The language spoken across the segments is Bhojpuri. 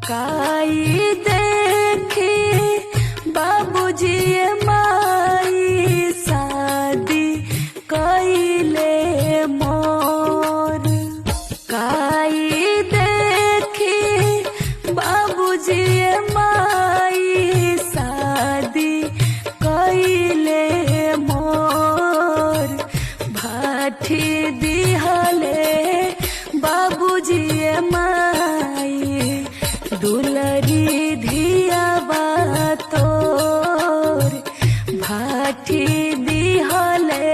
काई देखे बाबूजी माई शादी कइले मोर। काई देखे बाबूजी माई शादी कइले मोर। भाठी दिहले बाबूजी माई दुलरी धियावा तोर। भाठी दिहले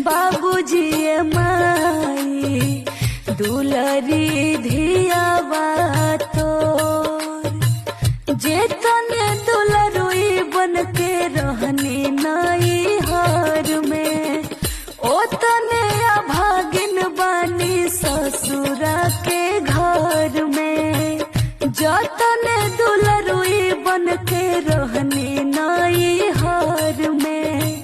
बाबूजी माई दुलरी धियावा तोर। जेतने दुलरुई बन के रहनी नाई हर में, ओतने अभागिन बानी ससुरा के घर में। जतने दुलरुई बन के रहनी नाई हर में,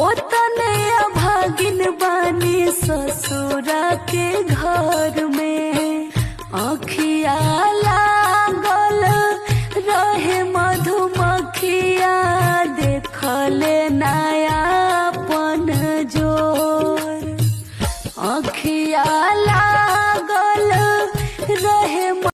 ओतने अभागिन बानी ससुरा के घर में। आँखी